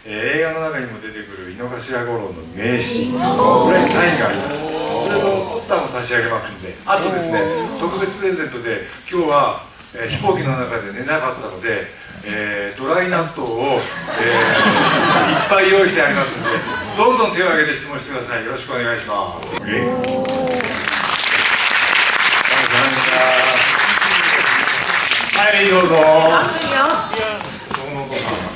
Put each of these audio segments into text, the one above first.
映画の中にも出てくる井の頭五郎の名刺、これにサインがあります。それとポスターも差し上げますんで、あとですね、特別プレゼントで今日は、飛行機の中で寝なかったので、ドライ納豆を、いっぱい用意してありますんで、どんどん手を挙げて質問してください。よろしくお願いします。はい、どうぞ。そこのお父さん。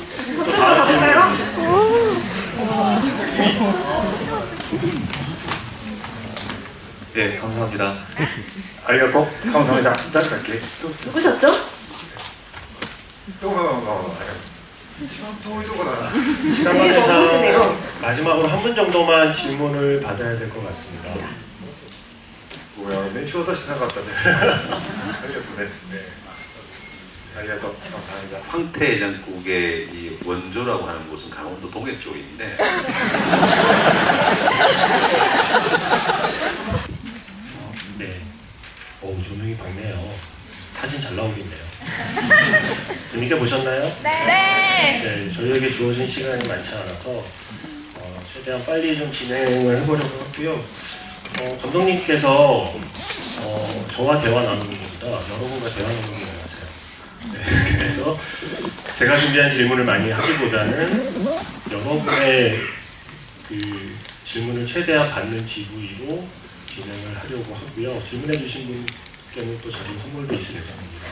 감사합니다. ありがとう。감사합니다.誰だっけ？ 누구셨죠? どこだろう。一番遠いとこだな。 제일 먼곳이네요. 마지막으로 한 분 정도만 질문을 받아야 될 것 같습니다. ごめん、名刺渡してなかったね。ありがとうね。ありがとう。감사합니다. 황태해장국의 이 원조라고 하는 곳은 강원도 동해 쪽인데 네. 조명이 밝네요. 사진 잘 나오겠네요. 재밌게 보셨나요? 네. 저희에게 주어진 시간이 많지 않아서 최대한 빨리 좀 진행을 해보려고 하고요. 감독님께서 저와 대화 나누는 것보다 여러분과 대화 나누는 게 원하세요. 네, 그래서 제가 준비한 질문을 많이 하기보다는 여러분의 그 질문을 최대한 받는 지구이로 진행을 하려고 하고요. 질문해 주신 분께는 또 작은 선물도 있을 예정입니다.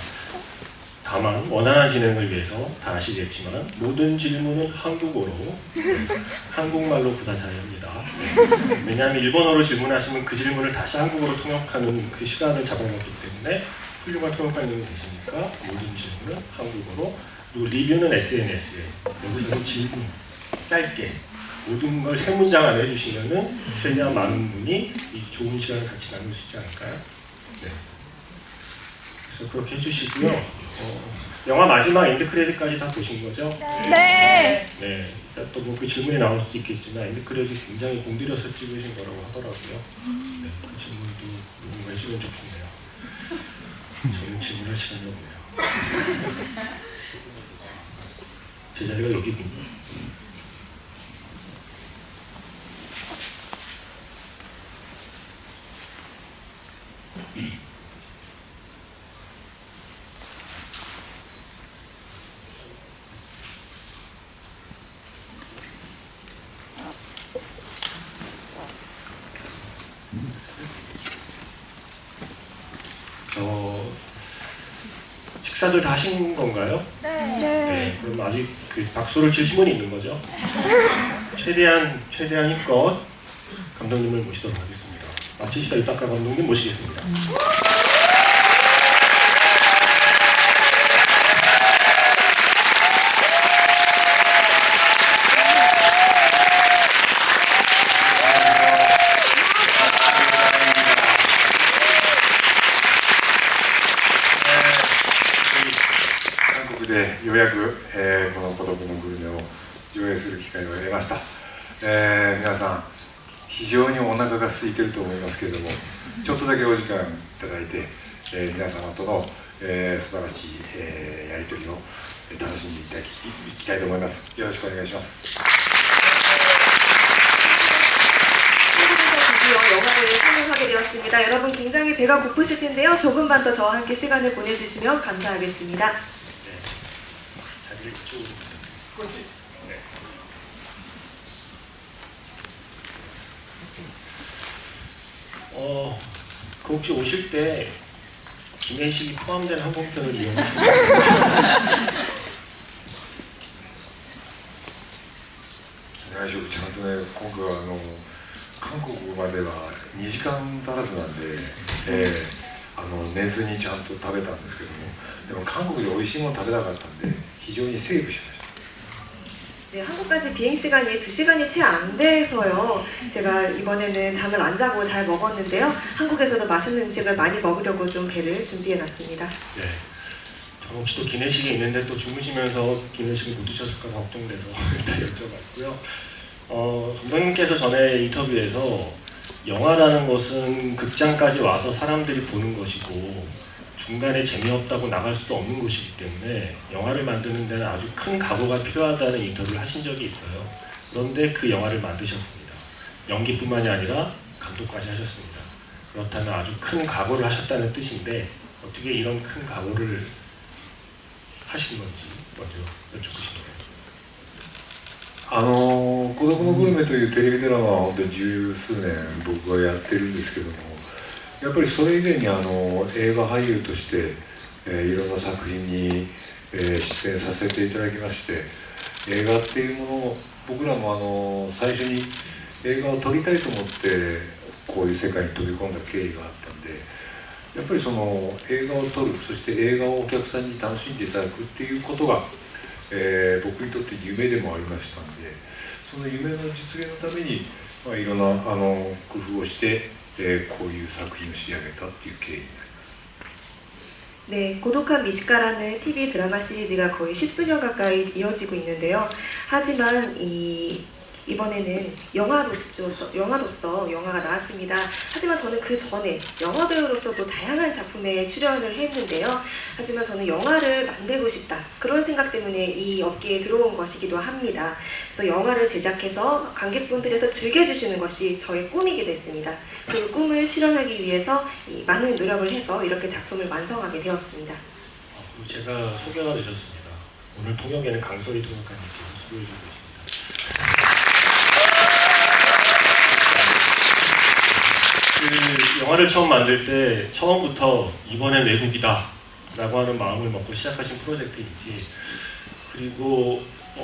다만 원활한 진행을 위해서 다 아시겠지만 모든 질문은 한국어로 한국말로 부다사야 합니다. 왜냐하면 일본어로 질문하시면 그 질문을 다시 한국어로 통역하는 그 시간을 잡아먹기 때문에 훌륭한 통역관님이 계시니까 모든 질문은 한국어로, 그리고 리뷰는 SNS에, 여기서는 질문 짧게 모든 걸 세 문장 안에 해주시면은 최대한 많은 분이 이 좋은 시간을 같이 나눌 수 있지 않을까요? 네. 그래서 그렇게 해주시고요. 영화 마지막 엔드 크레딧까지 다 보신 거죠? 네. 네. 일단 또 뭐 그 질문이 나올 수도 있겠지만 엔드 크레딧 굉장히 공들여서 찍으신 거라고 하더라고요. 네. 그 질문도 누군가 해주면 좋겠네요. 저는 질문할 시간이 없네요. 제 자리가 여기군요. 식사들 다 하신 건가요? 네. 그럼 아직 그 박수를 칠 힘은 있는 거죠? 최대한 힘껏 감독님을 모시도록 하겠습니다. 마치시다 유타카 감독님 모시겠습니다.でようやく、この孤独のグルメを上映する機会を得ました。皆さん非常にお腹が空いていると思いますけれども、ちょっとだけお時間いただいて、皆様との、素晴らしい、やり取りを楽しんでいきたいと思います。よろしくお願いします。 드디어 영화를 상영하게 되었습니다. 여러분 굉장히 배가 고프실 텐데요. 조금만 더 저와 함께 시간을 보내주시면 감사하겠습니다. 자리를 이쪽으로 부탁드립니다. 네. 그 혹시 오실 때 기내식이 포함된 항공편을 이용하시나요? 機内食ちゃんとね、今回は韓国までは2時間足らずなんで、寝ずにちゃんと食べたんですけども、でも韓国で美味しいもの食べたかったんで非常にセーブしました。 네, 한국까지 비행 시간이 2시간이 채 안 돼서요. 제가 이번에는 잠을 안 자고 잘 먹었는데요. 한국에서도 맛있는 음식을 많이 먹으려고 좀 배를 준비해 놨습니다. 네. 저는 혹시 또 기내식이 있는데 또 주무시면서 기내식을 못 드셨을까 걱정돼서 일단 여쭤봤고요. 감독님께서 전에 인터뷰에서 영화라는 것은 극장까지 와서 사람들이 보는 것이고 중간에 재미없다고 나갈 수도 없는 곳이기 때문에 영화를 만드는 데는 아주 큰 각오가 필요하다는 인터뷰를 하신 적이 있어요. 그런데 그 영화를 만드셨습니다. 연기뿐만이 아니라 감독까지 하셨습니다. 그렇다면 아주 큰 각오를 하셨다는 뜻인데 어떻게 이런 큰 각오를 하신 건지 먼저 여쭙고 싶네요. 孤独のグルメというテレビドラマは本当に十数年僕がやってるんですけども、やっぱりそれ以前に映画俳優として、いろんな作品に、出演させていただきまして、映画っていうものを僕らも最初に映画を撮りたいと思ってこういう世界に飛び込んだ経緯があったんで、やっぱりその映画を撮る、そして映画をお客さんに楽しんでいただくっていうことが、僕にとって夢でもありましたんで、その夢の実現のために、いろんな工夫をして、こういう作品を仕上げたっていう経緯になります。 네, 고독한 미식가라는 TV 드라마 시리즈가 거의 10수년 가까이 이어지고 있는데요. 하지만 이번에는 영화로서 영화가 나왔습니다. 하지만 저는 그 전에 영화배우로서도 다양한 작품에 출연을 했는데요. 하지만 저는 영화를 만들고 싶다. 그런 생각 때문에 이 업계에 들어온 것이기도 합니다. 그래서 영화를 제작해서 관객분들에서 즐겨주시는 것이 저의 꿈이기도 했습니다. 그 꿈을 실현하기 위해서 많은 노력을 해서 이렇게 작품을 완성하게 되었습니다. 제가 소개가 되셨습니다. 오늘 통역에는 강설이 통역관님께서 수고해주고 계십니다. 그 영화를 처음 만들 때 처음부터 이번엔 외국이다 라고 하는 마음을 먹고 시작하신 프로젝트인지, 그리고 그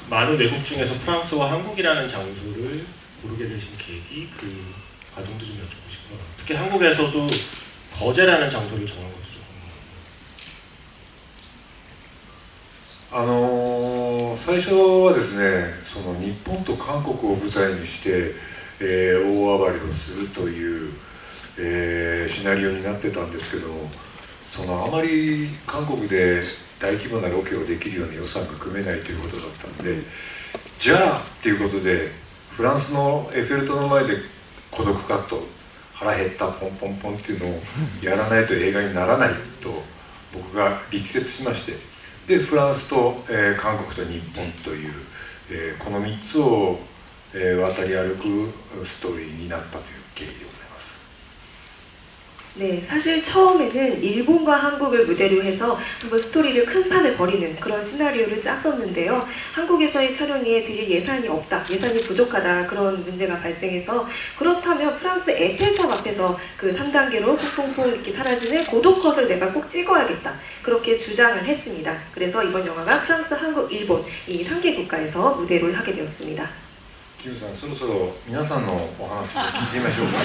많은 외국 중에서 프랑스와 한국이라는 장소를 고르게 되신 계기, 그 과정도 좀 여쭙고 싶어요. 특히 한국에서도 거제라는 장소를 정한 것도 좀 궁금해요. 最初はですね、その日本と韓国を舞台にして、大暴れをするという、シナリオになってたんですけども、そのあまり韓国で大規模なロケをできるような予算が組めないということだったので、じゃあっていうことでフランスのエッフェル塔の前で孤独カット、腹減ったポンポンポンっていうのをやらないと映画にならないと僕が力説しまして、でフランスと、韓国と日本という、この3つを、渡り歩くストーリーになったという経緯でございます。 네, 사실 처음에는 일본과 한국을 무대로 해서 한번 스토리를 큰 판을 벌이는 그런 시나리오를 짰었는데요. 한국에서의 촬영에 들일 예산이 없다, 예산이 부족하다, 그런 문제가 발생해서, 그렇다면 프랑스 에펠탑 앞에서 그 3단계로 퐁퐁퐁 이렇게 사라지는 고독컷을 내가 꼭 찍어야겠다, 그렇게 주장을 했습니다. 그래서 이번 영화가 프랑스, 한국, 일본 이 3개 국가에서 무대로 하게 되었습니다. キムさん、そろそろ皆さんのお話を聞いてみましょうか。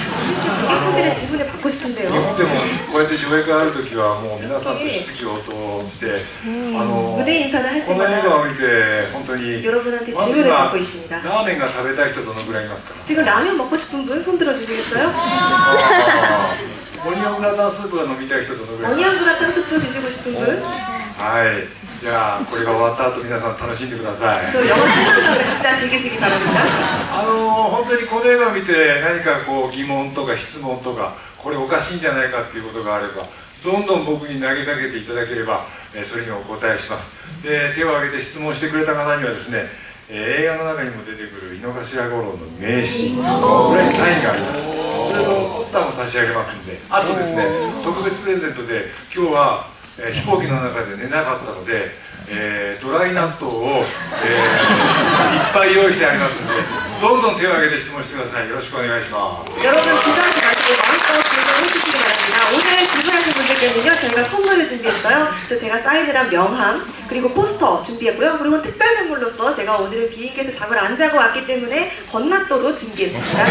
관객분들의 질문에 받고 싶은데요. 日本でもこうやって上映会あるときはもう皆さんと質疑応答して、무대 인사를 할 この映 때마다 画を見て本当に 여러분한테 まず 질문을 今 받고 있습니다. ラーメンが食べたい人どのぐらいいますか？ 지금 라면 먹고 싶은 분 손 들어주시겠어요? オニオングラタンスープが飲みたい人どのぐらい？ 어니언 그라탕 스프 드시고 싶은 분? はい、じゃあこれが終わった後皆さん楽しんでください。 또 영화 끝난 다음에 각자 즐기시기 바랍니다. 本当にこの映画を見て何かこう疑問とか質問とかこれおかしいんじゃないかっていうことがあればどんどん僕に投げかけていただければ、それにお答えします。で、手を挙げて質問してくれた方にはですね、映画の中にも出てくる井の頭五郎の名刺、これにサインがあります。それとポスターも差し上げますんで、あとですね、特別プレゼントで今日は飛行機の中で寝なかったので、ドライ納豆を、いっぱい用意してありますので、どんどん手を挙げて質問してください。よろしくお願いします。 여러분 주저하지 마시고 마음껏 질문을 해주시기 바랍니다. 오늘 질문하신 분들께는요 저희가 선물을 준비했어요. 그래서 제가 사인을 한 명함 그리고 포스터 준비했고요. 그리고 특별 선물로서 제가 오늘은 비행기에서 잠을 안 자고 왔기 때문에 건낫또도 준비했습니다.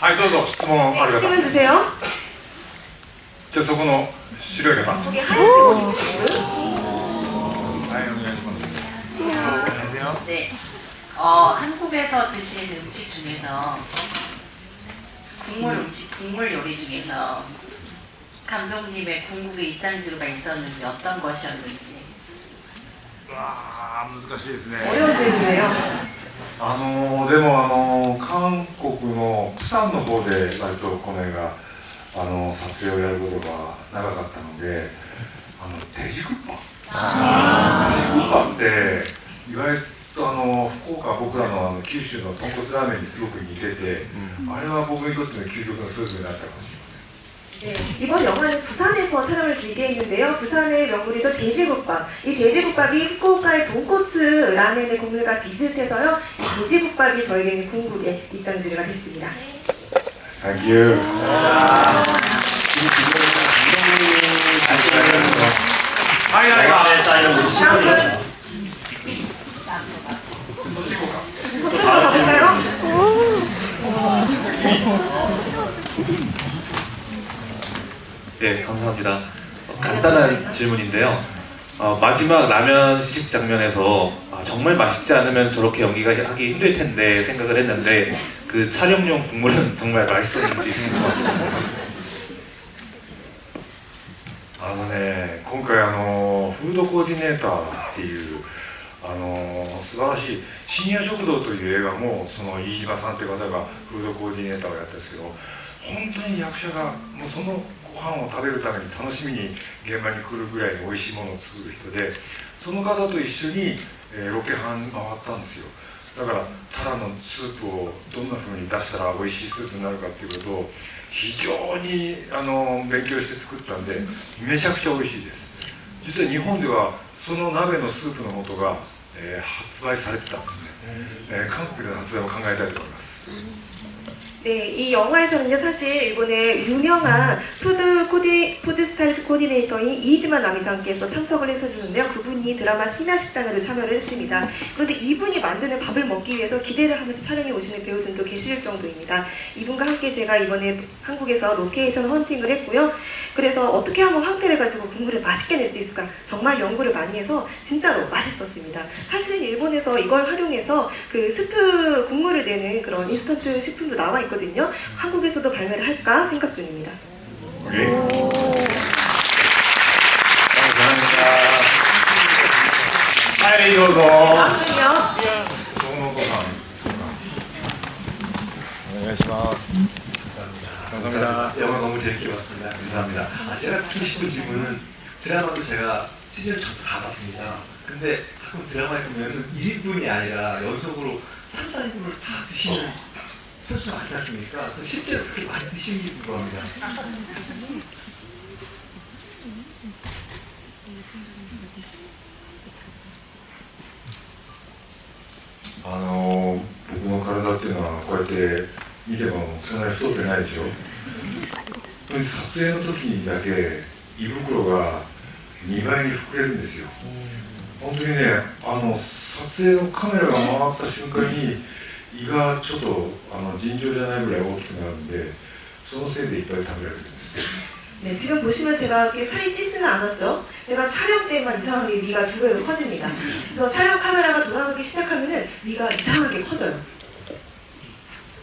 はい、どうぞ質問ある方。 질문 주세요. じゃあそこの白い方。 거기 하얀색 옷 입으신 분. はい、お願いします。 안녕하세요. 네. 한국에서 드시는 음식 중에서 국물 요리 중에서 감독님의 궁극의 입장지루가 있었는지 어떤 것이었는지. わあ、難しいですね。 어려운 질문이네요. でも韓国の釜山の方で割とこの映画撮影をやることが長かったので、手じくっぱって意外と福岡、僕らの九州の豚骨ラーメンにすごく似てて、あれは僕にとっての究極のスープになったかもしれません。 네, 이번 영화는 부산에서 촬영을 길게 했는데요. 부산의 명물이죠. 돼지국밥. 이 돼지국밥이 후쿠오카의 돈코츠 라멘의 국물과 비슷해서요. 이 돼지국밥이 저에게는 궁극의 입장지가 됐습니다. Thank you. 영화에 쌓이는 우리 친구들. 토트로 가볼까요? 네, 감사합니다. 간단한 질문인데요. 마지막 라면 시식 장면에서 정말 맛있지 않으면 저렇게 연기가 하기 힘들 텐데 생각을 했는데 그 촬영용 국물은 정말 맛있었는지 궁금합니다. 今回フードコーディネーターっていう素晴らしい深夜食堂という映画もその飯島さんという方がフードコーディネーターをやったんですけど、本当に役者がもうそのご飯を食べるために楽しみに現場に来るぐらいに美味しいものを作る人で、その方と一緒に、ロケハン回ったんですよ。だからタラのスープをどんな風に出したら美味しいスープになるかっていうことを非常に勉強して作ったんで、めちゃくちゃ美味しいです。実は日本ではその鍋のスープの素が、発売されてたんですね。韓国での発売も考えたいと思います。 네, 이 영화에서는요, 사실 일본의 유명한 푸드 스타일 코디네이터인 이이지마 나미상께서 참석을 해서 주는데요. 그분이 드라마 심야식당에도 참여를 했습니다. 그런데 이분이 만드는 밥을 먹기 위해서 기대를 하면서 촬영에 오시는 배우들도 계실 정도입니다. 이분과 함께 제가 이번에 한국에서 로케이션 헌팅을 했고요. 그래서 어떻게 하면 황태를 가지고 국물을 맛있게 낼 수 있을까 정말 연구를 많이 해서 진짜로 맛있었습니다. 사실은 일본에서 이걸 활용해서 그 스프 국물을 내는 그런 인스턴트 식품도 나와 있거든요. 한국에서도 발매를 할까 생각 중입니다. 오케이. 감사합니다.はい、どうぞ。 다음은요. 정노도さん。 お願いします. 감사합니다. 영화 너무 재밌게 봤습니다. 감사합니다. 제가 듣고 싶은 질문은 드라마도 제가 시즌 전부 다 봤습니다. 근데 가끔 드라마에 보면 1인분이 아니라 연속으로 3, 4인분을 다 드시는 편수가 많지 않습니까? 그래서 실제로 그렇게 많이 드시는지 궁금합니다. 아, 僕の体っていうのはこうやって見てもそんなに太ってないでしょ。撮影の時にだけ胃袋が2倍に膨れるんですよ。本当にね、撮影のカメラが回った瞬間に胃がちょっと尋常じゃないぐらい大きくなるんで、そのせいでいっぱい食べられるんです。 네, 지금 보시면 제가 이렇게 살이 찌지는 않았죠? 제가 촬영 때만 이상하게 위가 2배로 커집니다. 그래서 촬영 카메라가 돌아가기 시작하면은 위가 이상하게 커져요.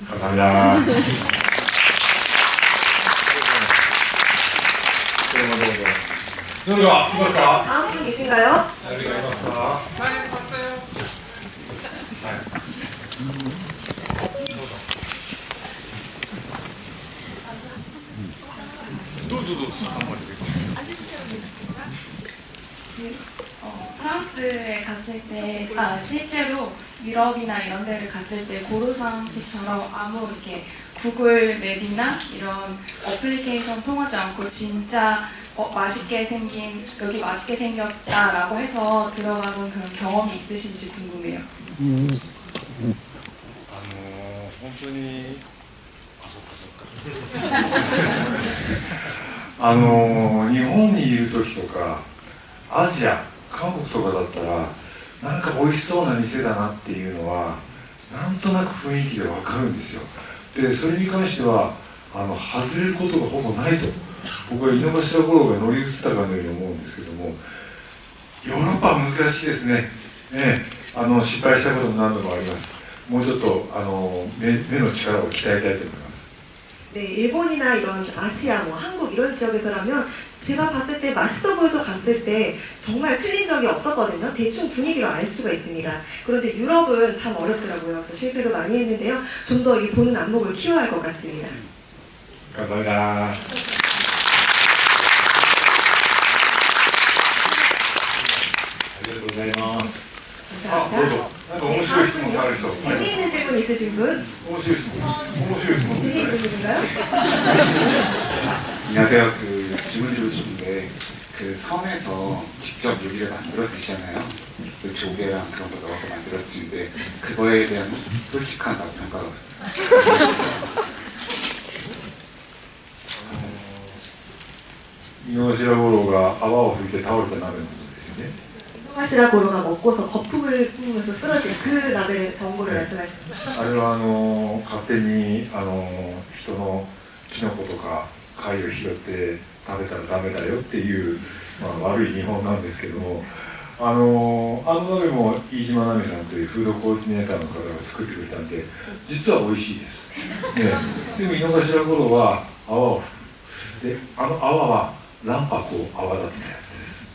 감사합니다. どうぞ、いますか? 다음 분 계신가요? 여기가 있습니다. 프랑스에 갔을 때, 실제로 유럽이나 이런 데를 갔을 때 고로상식처럼 아무 이렇게 구글 맵이나 이런 어플리케이션 통하지 않고 진짜 맛있게 생긴, 여기 맛있게 생겼다라고 해서 들어가본 그런 경험이 있으신지 궁금해요. 本当に日本にいる時とかアジア、韓国とかだったらなんか美味しそうな店だなっていうのはなんとなく雰囲気でわかるんですよ。でそれに関しては外れることがほぼないと僕は井の頭五郎が乗り移ったかのように思うんですけども、ヨーロッパは難しいですね。失敗したことも何度もあります。もうちょっと目の力を鍛えたいと思います。 네, 일본이나 이런 아시아, 뭐 한국 이런 지역에서라면 제가 봤을 때 맛있어 보여서 갔을 때 정말 틀린 적이 없었거든요. 대충 분위기로 알 수가 있습니다. 그런데 유럽은 참 어렵더라고요. 그래서 실패도 많이 했는데요. 좀 더 이 보는 안목을 키워야 할 것 같습니다. 감사합니다. 아, 뭐죠? 너무 싫어 있으면 다 있어. 재미있는 질문 있으신 분? 너무 싫어 있으면. 너무 싫어 있으면. 재미있는 질문인가요? 안녕하세요. 그 질문 드리고 싶은데 그 섬에서 직접 요리를 만들어 드시잖아요. 그 조개랑 그런 거 넣어서 만들어 드시는데 그거에 대한 솔직한 맛 평가가 부탁드립니다. 井の頭五郎が泡を吹いて倒れた鍋のことですよね。 하시라 고로가 먹고서 거품을 뿜으면서 쓰러진 그 라벨의 정보를 말씀하십니다. あれは勝手に人のキノコとか貝を拾って食べたらダメだよっていう、悪い日本なんですけども、あの鍋も飯島奈美さんというフードコーディネーターの方が作ってくれたんで、実は美味しいです。ね、でも井の頭五郎は泡を吹く。で、泡は卵白を泡立てたやつです。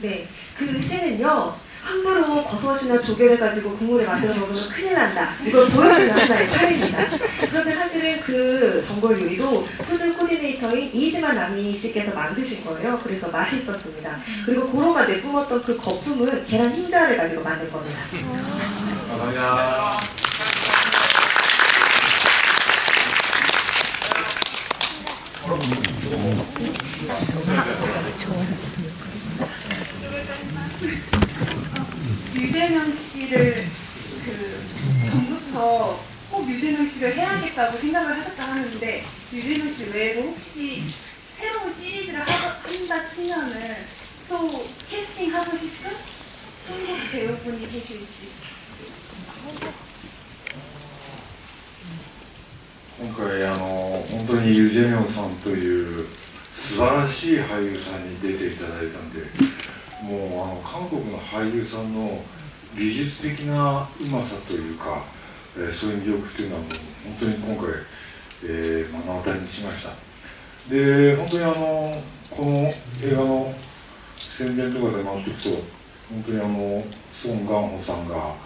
네, 그 시는요 함부로 버섯이나 조개를 가지고 국물을 만들어 먹으면 큰일 난다 이걸 보여주는 하나의 사례입니다. 그런데 사실은 그 전골 요리도 푸드 코디네이터인 이지만 나미 씨께서 만드신 거예요. 그래서 맛있었습니다. 그리고 고로가 내뿜었던 그 거품은 계란 흰자를 가지고 만든 겁니다. 감사합니다. 유재명 씨를 그 전부터 꼭 유재명 씨를 해야겠다고 생각을 하셨다 하는데 유재명 씨 외에도 혹시 새로운 시리즈를 한다 치면은 또 캐스팅하고 싶은 한국 배우분이 계실지. 今回本当にユ・ジェミョンさんという素晴らしい俳優さんに出ていただいたんで、もう韓国の俳優さんの技術的なうまさというか、そういう魅力というのはもう本当に今回、目の当たりにしました。で、本当にこの映画の宣伝とかで回っていくと、本当にソン・ガンホさんが、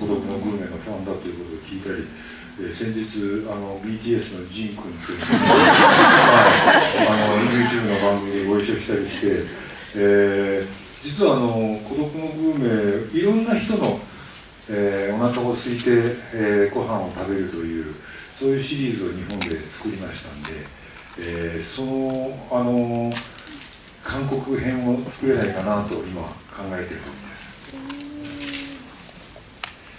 孤独のグルメのファンだということを聞いたり、先日BTS のジン君というのを、YouTube の番組でご一緒したりして、実は孤独のグルメいろんな人の、お腹を空いて、ご飯を食べるというそういうシリーズを日本で作りましたんで、その韓国編を作れないかなと今考えているところです。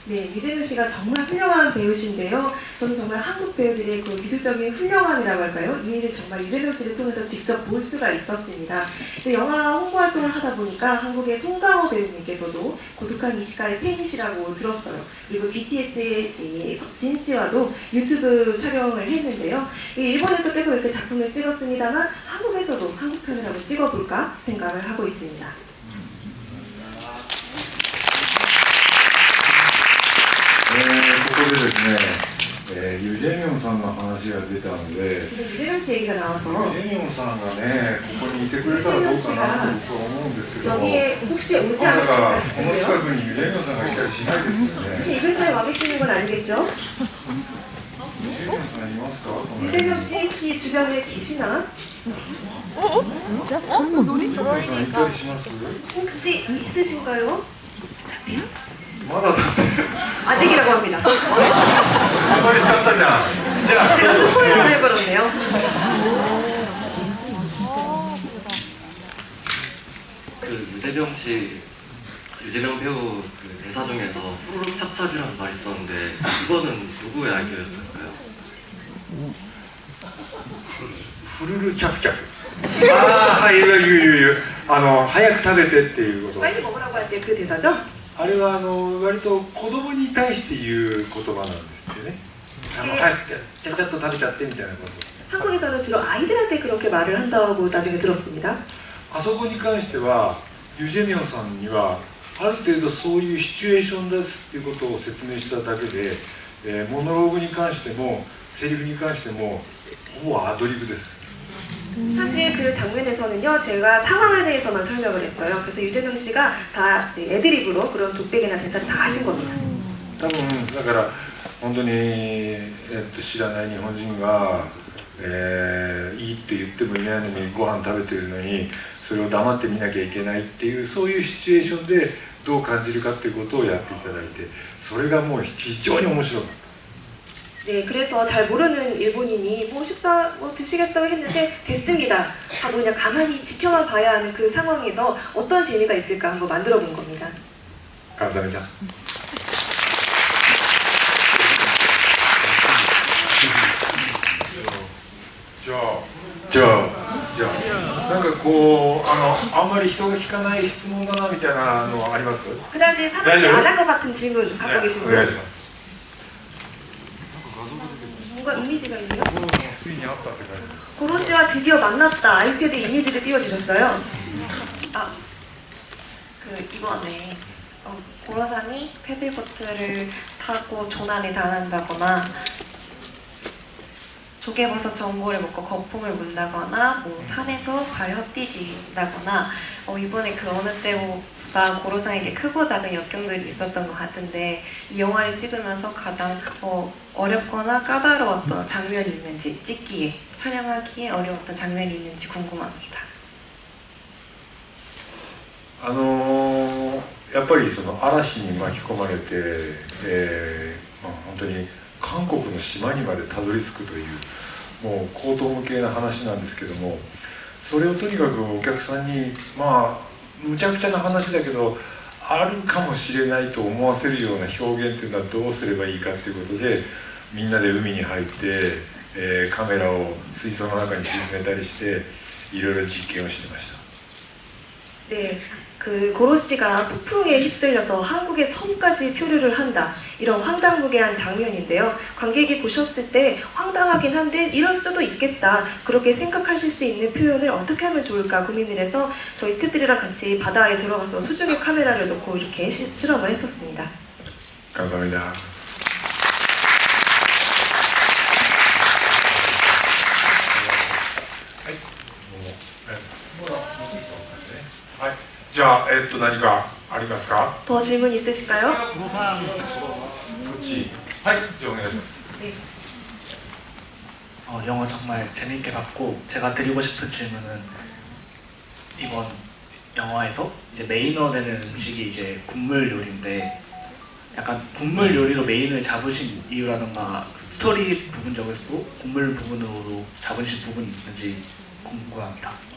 네, 유재명 씨가 정말 훌륭한 배우신데요. 저는 정말 한국 배우들의 그 기술적인 훌륭함이라고 할까요? 이 일을 정말 유재명 씨를 통해서 직접 볼 수가 있었습니다. 근데 영화 홍보 활동을 하다 보니까 한국의 송강호 배우님께서도 고독한 이시카의 팬이시라고 들었어요. 그리고 BTS의 석진 씨와도 유튜브 촬영을 했는데요. 일본에서 계속 이렇게 작품을 찍었습니다만 한국에서도 한국편을 한번 찍어볼까 생각을 하고 있습니다. ここでですね、ユ・ジェミョンさんの話が出たので、ユ・ジ 유재명 씨 얘기가 나와서 ェミョンさんがね、ここにいてくれたらどうかなと僕は思うんですけども、 여기에 혹시 오지 まさか 않았을까 この 싶은데요. 近くにユ・ジェミョンさんがいたりしないですよね。 혹시 이 근처에 와 계시는 건 아니겠죠? ユ・ジェミョンさんいますか？この辺に 유재명 씨 혹시 주변에 계시나? ユ・ジェミョンさんいたりします？ 혹시 있으신가요? まだだって 아직이라고 합니다. あまりしちゃったじゃん。じゃあ 제가 스포일러를 해버렸네요. 그 유재명 배우 그 대사 중에서 후루룩 찹찹이라는 말이 있었는데 이거는 누구의 아이디어였을까요? 후루루 찹찹. ああ、はい、言う。早く食べてっていうこと。 빨리 먹으라고 할 때 그 대사죠? あれは割と子供に対して言う言葉なんですってね。早くちゃっと食べちゃってみたいなこと。 한국에서는 주로 아이들한테 그렇게 말을 한다고 나중에 들었습니다. あそこに関してはユ・ジェミョンさんにはある程度そういうシチュエーションですっていうことを説明しただけで、モノローグに関してもセリフに関してもほぼアドリブです。 사실 그 장면에서는요, 제가 상황에 대해서만 설명을 했어요. 그래서 유재명 씨가 다 애드립으로 그런 독백이나 대사를 다 하신 겁니다. 多分だから本当に、知らない日本人が、いいって言ってもいないのにご飯食べてるのにそれを黙って見なきゃいけないっていうそういうシチュエーションでどう感じるかっていうことをやっていただいてそれがもう非常に面白かった。 네, 그래서 잘 모르는 일본인이 뭐 식사 뭐 드시겠다고 했는데 됐습니다 하고 그냥 가만히 지켜만 봐야 하는 그 상황에서 어떤 재미가 있을까 한번 만들어 본 겁니다. 감사합니다.じゃあなんかこうあんまり人が聞かない質問だなみたいなのはあります？ 그다지 사람들이 안 할 것 같은 질문 갖고 계신 분? 뭔가 이미지가 있네요. 고로 씨와 드디어 만났다. 아이패드에 이미지를 띄워주셨어요. 아, 이번에 고로상이 패들보트를 타고 조난에 당한다거나 조개버섯 전골을 먹고 거품을 문다거나 뭐 산에서 발 헛디딘다거나 이번에 그 어느 때보다 고로상에게 크고 작은 역경들이 있었던 것 같은데 이 영화를 찍으면서 가장 어렵거나 까다로웠던 장면이 있는지 찍기에 촬영하기에 어려웠던 장면이 있는지 궁금합니다. やっぱりその嵐に巻き込まれて、本当に韓国の島にまでたどり着くというもう荒唐無稽な話なんですけどもそれをとにかくお客さんにむちゃくちゃな話だけどあるかもしれないと思わせるような表現っていうのはどうすればいいかっていうことでみんなで海に入って、カメラを水槽の中に沈めたりしていろいろ実験をしてました。 네, 그 고로 씨가 폭풍에 휩쓸려서 한국의 섬까지 표류를 한다. 이런 황당무계한 장면인데요. 관객이 보셨을 때 황당하긴 한데 이럴 수도 있겠다. 그렇게 생각하실 수 있는 표현을 어떻게 하면 좋을까 고민을 해서 저희 스태프들이랑 같이 바다에 들어가서 수중에 카메라를 놓고 이렇게 실험을 했었습니다. 감사합니다. 자, 何かありますか? 더 질문 있으실까요? そっち. はい, 저お願いします. 네. 영화 정말 재밌게 봤고 제가 드리고 싶은 질문은 이번 영화에서 이제 메인으로 되는 음식이 이제 국물 요리인데 약간 국물 요리로 메인을 잡으신 이유라던가 스토리 부분적으로도 국물 부분으로 잡으신 부분이 있는지 궁금합니다.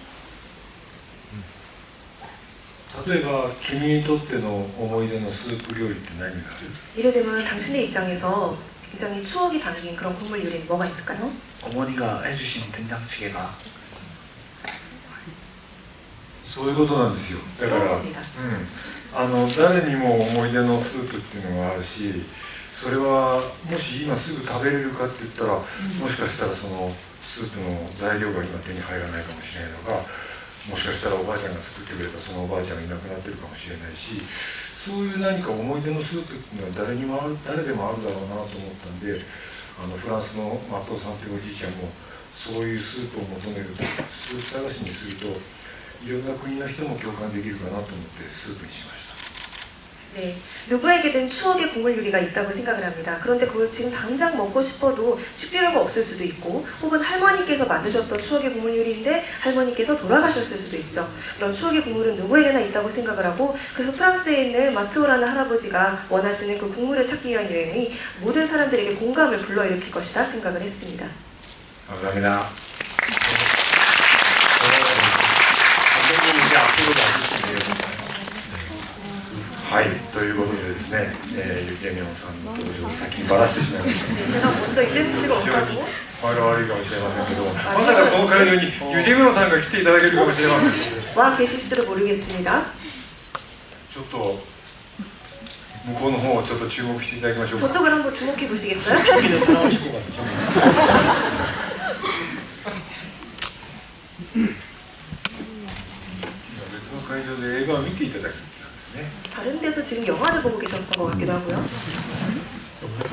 例えば君にとっての思い出のスープ料理って何がある? 예를 들면 당신의 입장에서 굉장히 추억이 담긴 그런 국물 요리는 뭐가 있을까요? 어머니가 해주신 된장찌개가 そういうことなんですよ。だから、誰にも思い出のスープっていうのがあるし、それはもし今すぐ食べれるかって言ったら、もしかしたらそのスープの材料が今手に入らないかもしれないのか、もしかしたらおばあちゃんが作ってくれたそのおばあちゃんがいなくなってるかもしれないし、そういう何か思い出のスープっていうのは誰でもあるだろうなと思ったんで、フランスの松尾さんっていうおじいちゃんもそういうスープを求めると、スープ探しにするといろんな国の人も共感できるかなと思ってスープにしました。 네, 누구에게든 추억의 국물 요리가 있다고 생각을 합니다. 그런데 그걸 지금 당장 먹고 싶어도 식재료가 없을 수도 있고 혹은 할머니께서 만드셨던 추억의 국물 요리인데 할머니께서 돌아가셨을 수도 있죠. 그런 추억의 국물은 누구에게나 있다고 생각을 하고 그래서 프랑스에 있는 마츠오라는 할아버지가 원하시는 그 국물을 찾기 위한 여행이 모든 사람들에게 공감을 불러일으킬 것이다 생각을 했습니다. 감사합니다. 감독님 이제 앞으로 나주시면 되겠습니다. はい、ということでですね、ユジェミョンさんの登場を先にばらしてしまいました。 제가 먼저 이재명 씨가 온다고? 悪いかもしれませんけど、まさかこの会場にユジェミョンさんが来ていただけるかもしれません。 와 계실지도 모르겠습니다. ちょっと向こうの方をちょっと注目していただきましょうか。 저쪽을 한번 주목해 보시겠어요? TV를 사랑하실 것 같죠? 別の会場で映画を見ていただきたいんですね。 다른 데서 지금 영화를 보고 계셨던 것 같기도 하고요.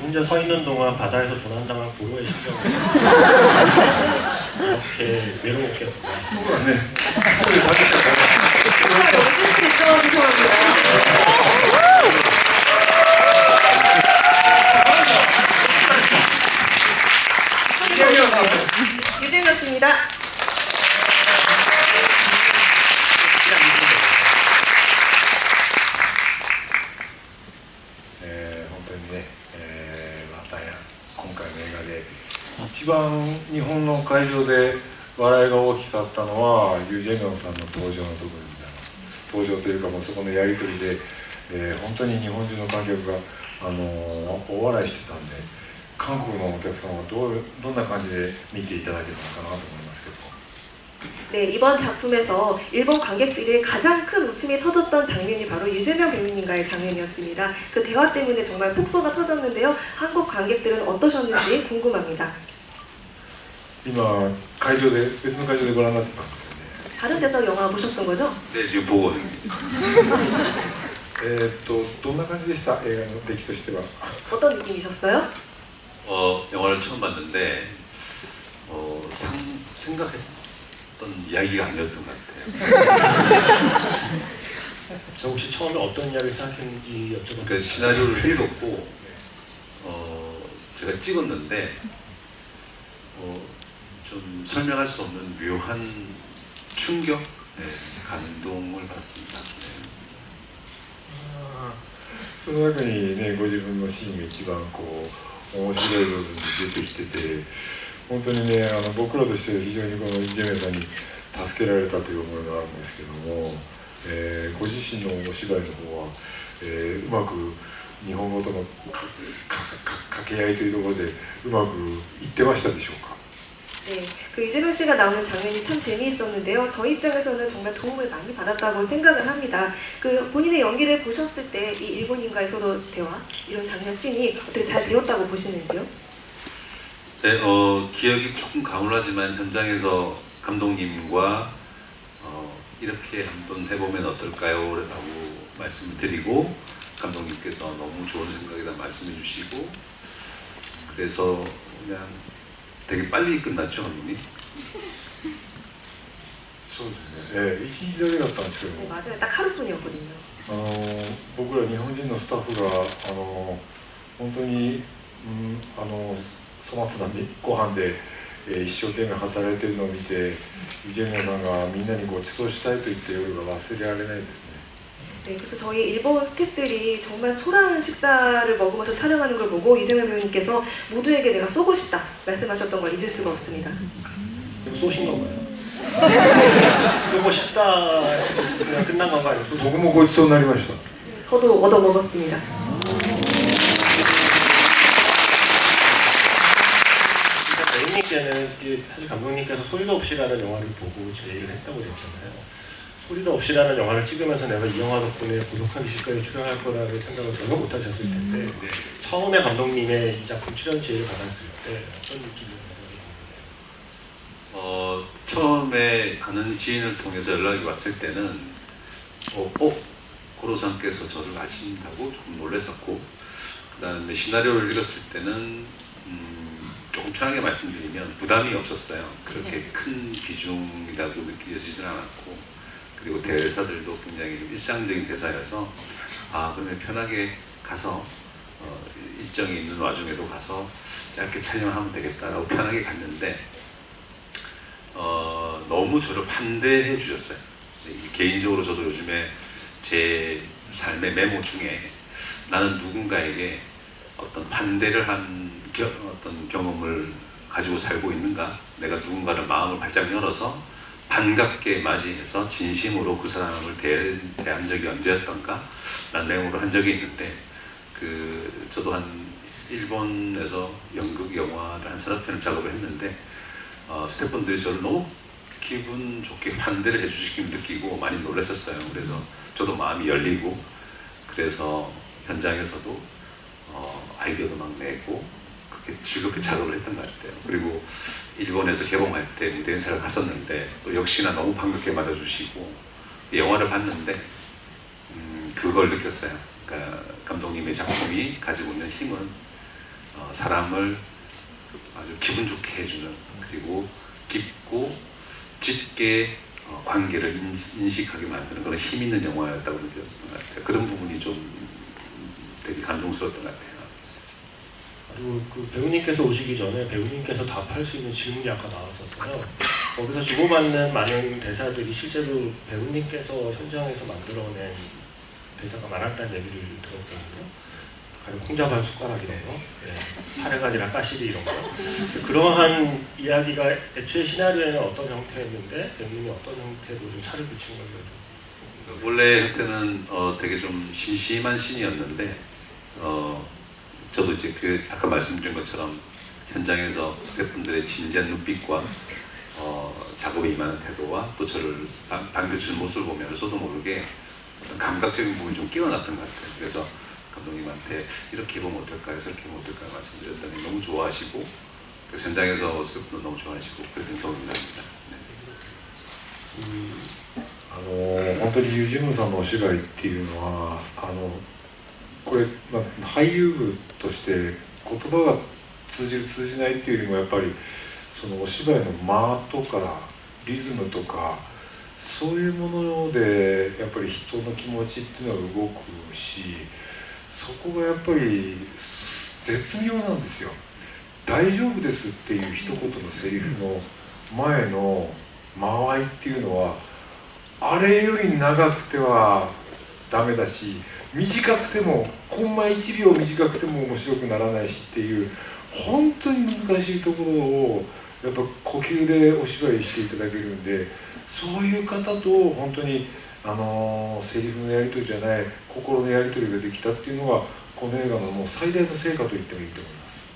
혼자 서 있는 동안 바다에서 조난당한 고로의 심정을 이렇게 외로웠게 봤습니다. 네. 소리 사주셨다가 너무 실수했죠? 죄송합니다. にね、また今回の映画で一番日本の会場で笑いが大きかったのはユ・ジェミョンさんの登場のところでございます。登場というかもうそこのやり取りで、本当に日本中の観客が大笑いしてたんで、韓国のお客さんはどんな感じで見ていただけたのかなと思いますけど。 네, 이번 작품에서 일본 관객들의 가장 큰 웃음이 터졌던 장면이 바로 유재명 배우님과의 장면이었습니다. 그 대화 때문에 정말 폭소가 터졌는데요. 한국 관객들은 어떠셨는지 궁금합니다. 今会場で別の会場でご覧になってたんですよね。 다른 데서 영화 보셨던 거죠? 네, 지금 보고 있는. どんな感じでした映画の出来としては？ 어떤 느낌이셨어요? 영화를 처음 봤는데 생각했던 이야기가 아니었던 것 같아요. 저 혹시 처음에 어떤 이야기를 생각했는지 여쭤봐도 그 시나리오를 읽었고 제가 찍었는데 좀 설명할 수 없는 묘한 충격, 감동을 받았습니다. その中にね、ご自分のシーンが一番面白い部分で出てきてて、本当にね、僕らとしては非常にこのイ・ジェミョンさんに助けられたという思いがあるんですけども、ご自身のお芝居の方は、うまく日本語との掛け合いというところでうまくいってましたでしょうか？ 네, 그 유재명 씨가 나오는 장면이 참 재미있었는데요. 저희 입장에서는 정말 도움을 많이 받았다고 생각을 합니다. 그 본인의 연기를 보셨을 때 이 일본인과의 서로 대화, 이런 장면 씬이 어떻게 잘 되었다고 보시는지요? 네, 기억이 조금 가물하지만 현장에서 감독님과 이렇게 한번 해보면 어떨까요? 라고 말씀을 드리고 감독님께서 너무 좋은 생각이다 말씀해 주시고 그래서 그냥 되게 빨리 끝났죠, 감독님? そうですね。1日だけだったんですけど。 네, 맞아요. 딱 하루뿐이었거든요. 僕ら日本人のスタッフが本当に粗末なご飯で一生懸命働いているのを見て、ユ・ジェミョンさんがみんなにご馳走したいと言った夜が忘れられないですね。 네, 그래서 저희 일본 스태프들이 정말 초라한 식사를 먹으면서 촬영하는 걸 보고 이재명 배우님께서 모두에게 내가 쏘고 싶다 말씀하셨던 걸 잊을 수가 없습니다. 쏘신 건가요? 쏘고 싶다 그냥 끝난 건가 아니면 쏘신僕もごちそうになりました。 네, 저도 얻어 먹었습니다. 배우님께는 사실 감독님께서 소리도 없이라는 영화를 보고 제의를 했다고 그랬잖아요. 소리도 없이라는 영화를 찍으면서 내가 이 영화 덕분에 고독한 미식가에 출연할 거라는 생각을 전혀 못 하셨을 텐데 처음에 감독님의 이 작품 출연 제의를 받았을 때 어떤 느낌이었는지 궁금해요. 처음에 아는 지인을 통해서 연락이 왔을 때는 고로상께서 저를 아신다고 조금 놀랐었고 그 다음에 시나리오를 읽었을 때는 조금 편하게 말씀드리면 부담이 없었어요. 그렇게 큰 비중이라고 느껴지진 않았고 그리고 대사들도 굉장히 좀 일상적인 대사여서 그러면 편하게 가서 일정이 있는 와중에도 가서 짧게 촬영하면 되겠다라고 편하게 갔는데 너무 저를 반대해 주셨어요. 개인적으로 저도 요즘에 제 삶의 메모 중에 나는 누군가에게 어떤 반대를 한 어떤 경험을 가지고 살고 있는가, 내가 누군가를 마음을 활짝 열어서 반갑게 맞이해서 진심으로 그 사람을 대한 적이 언제였던가 라는 메모를 한 적이 있는데 저도 한 일본에서 연극 영화를 한 3편을 작업을 했는데 스태프분들이 저를 너무 기분 좋게 반대를 해주시긴 느끼고 많이 놀랐었어요. 그래서 저도 마음이 열리고 그래서 현장에서도 아이디어도 막 내고 그렇게 즐겁게 작업을 했던 것 같아요. 그리고 일본에서 개봉할 때 무대 인사를 갔었는데 또 역시나 너무 반갑게 맞아주시고 영화를 봤는데 그걸 느꼈어요. 그러니까 감독님의 작품이 가지고 있는 힘은 사람을 아주 기분 좋게 해주는 그리고 깊고 짙게 관계를 인식하게 만드는 그런 힘 있는 영화였다고 느꼈던 것 같아요. 그런 부분이 좀 되게 감동스러웠던 것 같아요. 그리고 그 배우님께서 오시기 전에 배우님께서 답할 수 있는 질문이 아까 나왔었어요. 거기서 주고받는 많은 대사들이 실제로 배우님께서 현장에서 만들어낸 대사가 많았다는 얘기를 들었거든요. 가령 콩자반 숟가락 이런 거, 파래가 아니라 까시리 이런 거. 그래서 그러한 이야기가 애초에 시나리오에는 어떤 형태였는데 배우님이 어떤 형태로 좀 차를 붙인 건지 좀. 원래 형태는 되게 좀 심심한 씬이었는데 저도 이제 그 아까 말씀드린 것처럼 현장에서 스태프분들의 진지한 눈빛과 작업에 임하는 태도와 또 저를 반겨주는 모습을 보면 저도 모르게 어떤 감각적인 부분이 좀 끼어났던 것 같아요. 그래서 감독님한테 이렇게 보면 어떨까요? 저렇게 보면 어떨까요? 말씀드렸더니 너무 좋아하시고 그래서 현장에서 스태프도 너무 좋아하시고 그랬던 경험이 납니다. 네. 本当にユージムさんのお芝居っていうのはこれ、俳優部として言葉が通じる通じないっていうよりもやっぱりそのお芝居の間とかリズムとかそういうものでやっぱり人の気持ちっていうのは動くしそこがやっぱり絶妙なんですよ。大丈夫ですっていう一言のセリフの前の間合いっていうのはあれより長くてはダメだし短くてもコンマ1秒短くても面白くならないしっていう本当に難しいところをやっぱ呼吸でお芝居していただけるんでそういう方と本当にセリフのやり取りじゃない心のやり取りができたっていうのがこの映画のもう最大の成果と言ってもいいと思います。